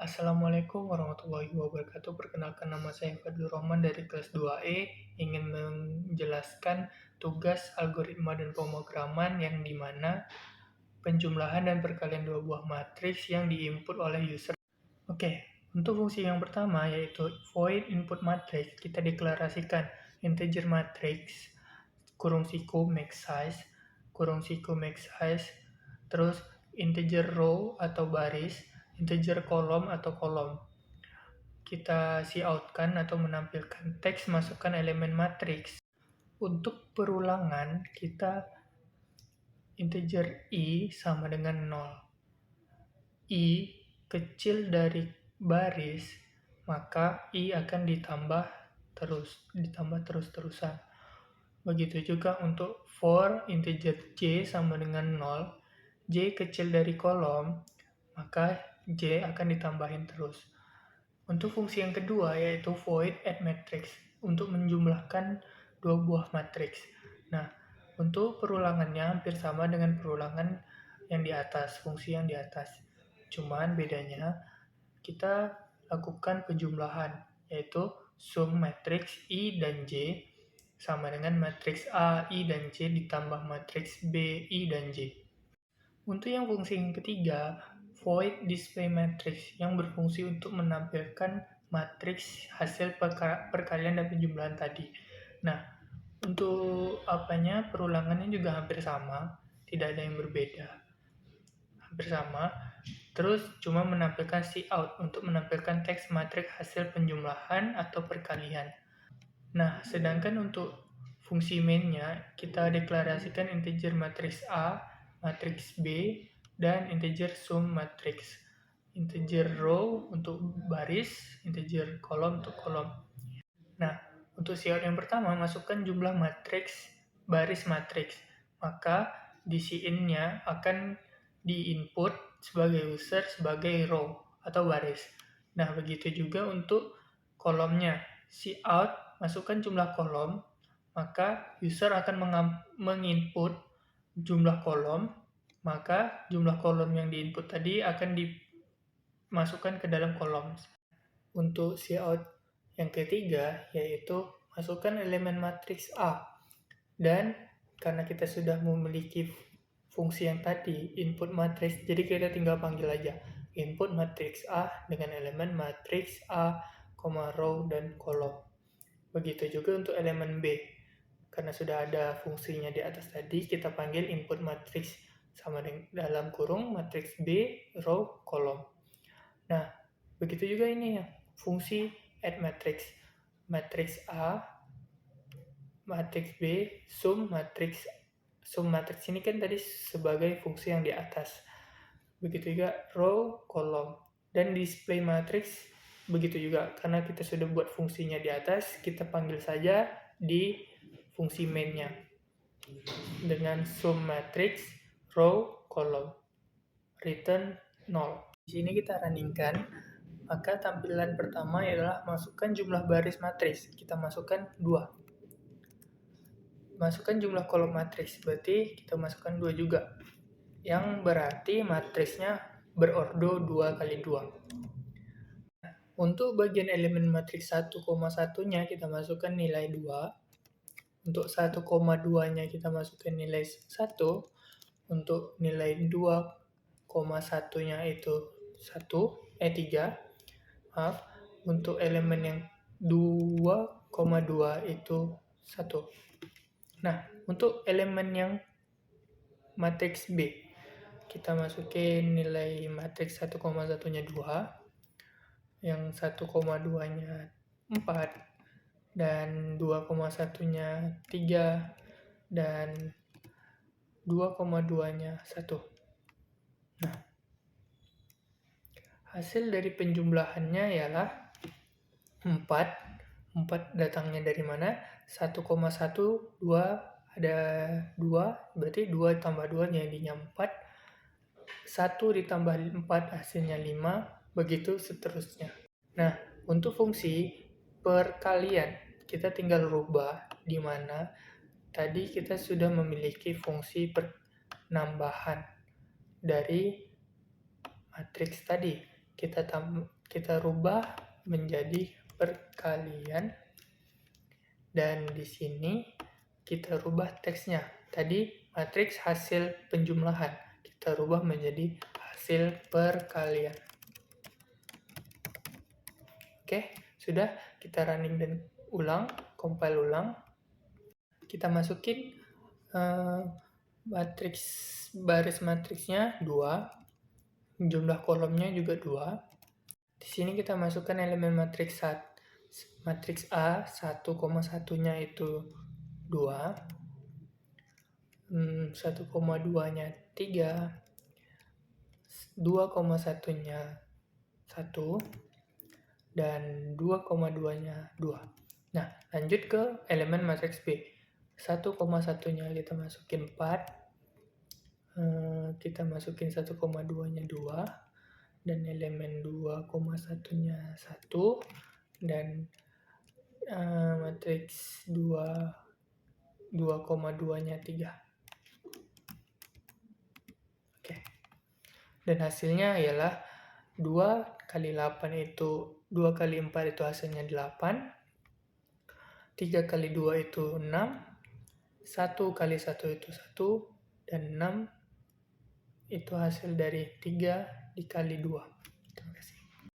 Assalamualaikum warahmatullahi wabarakatuh. Perkenalkan, nama saya Fadlur Rahman dari kelas 2E, ingin menjelaskan tugas algoritma dan pemrograman yang dimana penjumlahan dan perkalian dua buah matriks yang diinput oleh user. Oke, untuk fungsi yang pertama yaitu void input matrix, kita deklarasikan integer matrix kurung siku max size, terus integer row atau baris, integer kolom atau kolom. Kita coutkan atau menampilkan teks masukkan elemen matriks. Untuk perulangan, kita integer i sama dengan 0. I kecil dari baris, maka i akan ditambah terus-terusan. Begitu juga untuk for integer j sama dengan 0, j kecil dari kolom, maka j akan ditambahin terus. Untuk fungsi yang kedua yaitu void add matrix, untuk menjumlahkan dua buah matriks. Nah, untuk perulangannya hampir sama dengan perulangan yang di atas, fungsi yang di atas. Cuman bedanya kita lakukan penjumlahan, yaitu sum matriks i dan j sama dengan matriks A, I, dan J ditambah matriks B, I, dan J. Untuk yang fungsi yang ketiga, void display matrix yang berfungsi untuk menampilkan matriks hasil perkalian dan penjumlahan tadi. Nah, untuk perulangannya juga hampir sama, tidak ada yang berbeda. Hampir sama. Terus cuma menampilkan cout untuk menampilkan teks matriks hasil penjumlahan atau perkalian. Nah, sedangkan untuk fungsi mainnya, kita deklarasikan integer matriks A, matriks B, dan integer sum matriks. Integer row untuk baris, integer kolom untuk kolom. Nah, untuk cout yang pertama, masukkan jumlah matriks, baris matriks. Maka di in-nya akan di-input sebagai user sebagai row atau baris. Nah, begitu juga untuk kolomnya. Cout masukkan jumlah kolom, maka user akan menginput jumlah kolom, maka jumlah kolom yang diinput tadi akan dimasukkan ke dalam kolom. Untuk cout yang ketiga yaitu masukkan elemen matriks A, dan karena kita sudah memiliki fungsi yang tadi input matriks, jadi kita tinggal panggil aja input matriks A dengan elemen matriks A, row dan kolom. Begitu juga untuk elemen B, karena sudah ada fungsinya di atas tadi, kita panggil input matriks sama dengan dalam kurung matriks B, row, kolom. Nah, begitu juga ini ya, fungsi add matrix. Matriks A, matriks B, sum matriks. Sum matriks ini kan tadi sebagai fungsi yang di atas. Begitu juga row, kolom. Dan display matrix begitu juga, karena kita sudah buat fungsinya di atas, kita panggil saja di fungsi main-nya dengan sum matrix, row, kolom. Return 0. Di sini kita runningkan, maka tampilan pertama adalah masukkan jumlah baris matriks. Kita masukkan 2. Masukkan jumlah kolom matriks, berarti kita masukkan 2 juga. Yang berarti matriksnya berordo 2 kali 2. Untuk bagian elemen matriks 1,1-nya kita masukkan nilai 2. Untuk 1,2-nya kita masukkan nilai 1. Untuk nilai 2,1-nya itu 3. Maaf, untuk elemen yang 2,2 itu 1. Nah, untuk elemen yang matriks B, kita masukin nilai matriks 1,1-nya 2, yang 1,2-nya 4, dan 2,1-nya 3, dan 2,2-nya 1. Nah, hasil dari penjumlahannya ialah 4. 4 datangnya dari mana? 1,1, 2, ada 2, berarti 2 tambah 2 jadinya 4. 1 ditambah 4 hasilnya 5, begitu seterusnya. Nah, untuk fungsi perkalian, kita tinggal rubah, di mana tadi kita sudah memiliki fungsi penambahan dari matriks tadi. kita rubah menjadi perkalian, dan di sini kita rubah teksnya. Tadi matriks hasil penjumlahan, kita rubah menjadi hasil perkalian. Oke, sudah, kita running dan compile ulang. Kita masukin baris matriksnya 2, jumlah kolomnya juga 2. Di sini kita masukkan elemen matriks A 1,1-nya itu 2, 1,2-nya 3, 2,1-nya 1, dan 2,2-nya 2. Nah, lanjut ke elemen matriks B. 1,1-nya kita masukin 4, kita masukin 1,2-nya 2, dan elemen 2,1-nya 1, dan matriks 2,2-nya 3. Oke. Dan hasilnya ialah 2 kali 8 itu 2 kali 4 itu hasilnya 8, 3 kali 2 itu 6, 1 kali 1 itu 1, dan 6 itu hasil dari 3 dikali 2.